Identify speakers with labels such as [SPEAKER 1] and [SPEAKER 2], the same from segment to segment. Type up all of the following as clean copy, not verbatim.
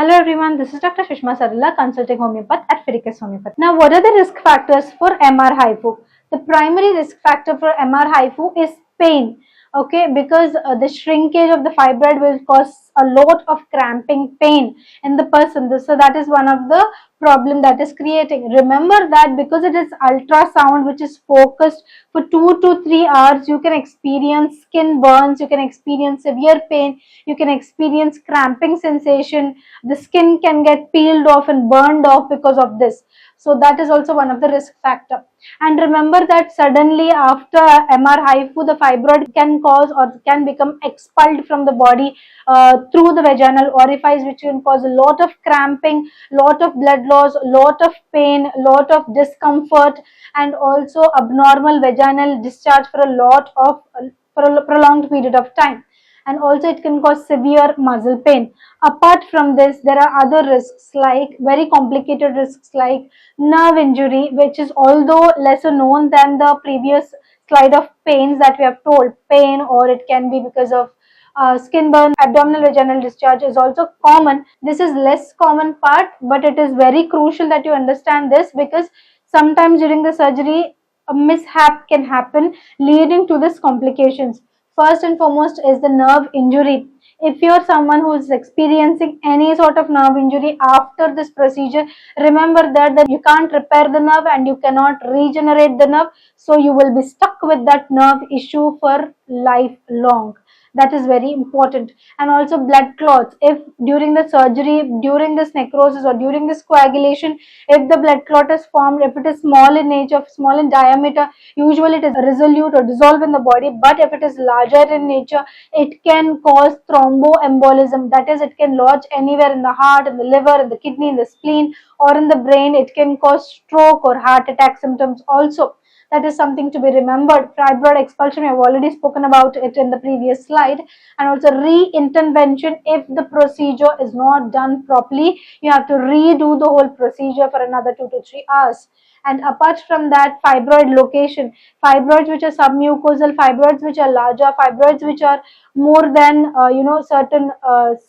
[SPEAKER 1] Hello everyone, this is Dr. Shishma Sarla, consulting homeopath at Fidelis Homeopath. Now, what are the risk factors for MR hypo? The primary risk factor for MR hypo is pain. Okay, because the shrinkage of the fibroid will cause a lot of cramping pain in the person. So that is one of the problem that is creating. Remember that because it is ultrasound which is focused for 2 to 3 hours, you can experience skin burns, you can experience severe pain, you can experience cramping sensation, the skin can get peeled off and burned off because of this. So that is also one of the risk factor. And remember that suddenly after MR hypo, the fibroid can cause or can become expelled from the body through the vaginal orifice, which can cause a lot of cramping, lot of blood loss, lot of pain, lot of discomfort, and also abnormal vaginal discharge for a prolonged period of time. And also it can cause severe muscle pain. Apart from this, there are other risks, like very complicated risks like nerve injury, which is although lesser known than the previous slide of pains that we have told. Pain, or it can be because of skin burn. Abdominal vaginal discharge is also common. This is less common part, but it is very crucial that you understand this, because sometimes during the surgery a mishap can happen leading to this complications. First and foremost is the nerve injury. If you're someone who is experiencing any sort of nerve injury after this procedure, remember that you can't repair the nerve and you cannot regenerate the nerve. So you will be stuck with that nerve issue for lifelong. That is very important. And also blood clots. If during the surgery, during this necrosis or during this coagulation, if the blood clot is formed, if it is small in nature, small in diameter, usually it is resolute or dissolve in the body. But if it is larger in nature, it can cause thromboembolism. That is, it can lodge anywhere in the heart, in the liver, in the kidney, in the spleen, or in the brain. It can cause stroke or heart attack symptoms also. That is something to be remembered. Fibroid expulsion, we have already spoken about it in the previous slide. And also re-intervention, if the procedure is not done properly, you have to redo the whole procedure for another 2 to 3 hours. And apart from that, fibroid location, fibroids which are submucosal, fibroids which are larger, fibroids which are more than certain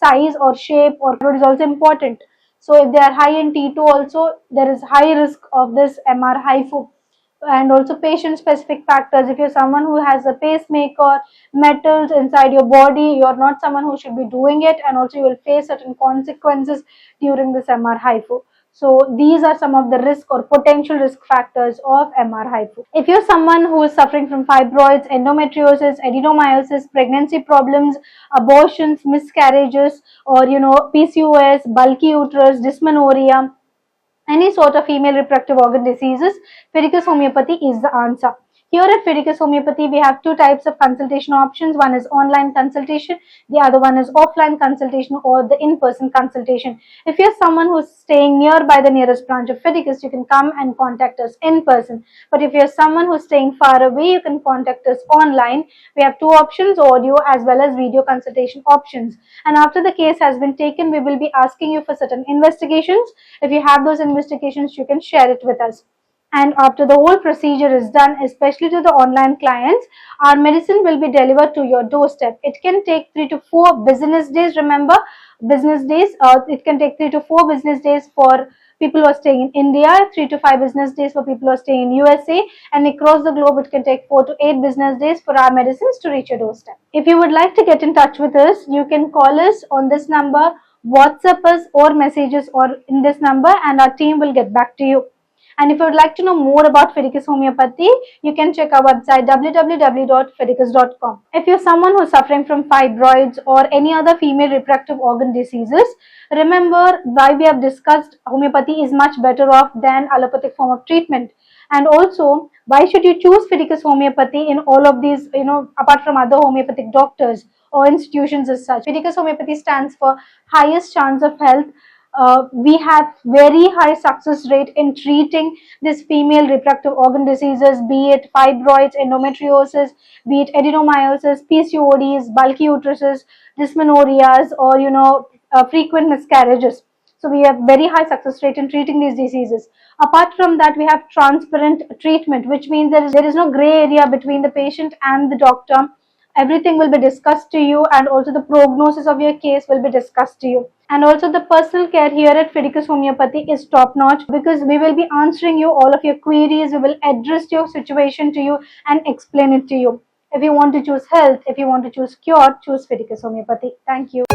[SPEAKER 1] size or shape or fibroid is also important. So if they are high in T2 also, there is high risk of this MR hypo. And also patient specific factors. If you're someone who has a pacemaker, metals inside your body, you're not someone who should be doing it, and also you will face certain consequences during this MR hypo. So these are some of the risk or potential risk factors of MR hypo. If you're someone who is suffering from fibroids, endometriosis, adenomyosis, pregnancy problems, abortions, miscarriages, or PCOS, bulky uterus, dysmenorrhea, any sort of female reproductive organ diseases, Fidelis Homeopathy is the answer. Here at Fidelis Homeopathy, we have two types of consultation options. One is online consultation, the other one is offline consultation or the in-person consultation. If you're someone who's staying nearby the nearest branch of Fidelis, you can come and contact us in person. But if you're someone who's staying far away, you can contact us online. We have two options, audio as well as video consultation options. And after the case has been taken, we will be asking you for certain investigations. If you have those investigations, you can share it with us. And after the whole procedure is done, especially to the online clients, our medicine will be delivered to your doorstep. It can take 3 to 4 business days. Remember, business days. It can take 3 to 4 business days for people who are staying in India, 3 to 5 business days for people who are staying in USA, and across the globe it can take 4 to 8 business days for our medicines to reach your doorstep. If you would like to get in touch with us, you can call us on this number, WhatsApp us or messages or in this number, and our team will get back to you. And if you would like to know more about Fidelis Homeopathy, you can check our website www.fidelis.com. If you're someone who's suffering from fibroids or any other female reproductive organ diseases, remember why we have discussed homeopathy is much better off than allopathic form of treatment. And also, why should you choose Fidelis Homeopathy in all of these, apart from other homeopathic doctors or institutions as such. Fidelis Homeopathy stands for highest chance of health. We have very high success rate in treating these female reproductive organ diseases, be it fibroids, endometriosis, be it adenomyosis, PCODs, bulky uteruses, dysmenorias, or frequent miscarriages. So we have very high success rate in treating these diseases. Apart from that, we have transparent treatment, which means there is no gray area between the patient and the doctor. Everything will be discussed to you, and also the prognosis of your case will be discussed to you. And also the personal care here at Fidelis Homeopathy is top notch because we will be answering you all of your queries, we will address your situation to you and explain it to you. If you want to choose health, if you want to choose cure, choose Fidelis Homeopathy. Thank you.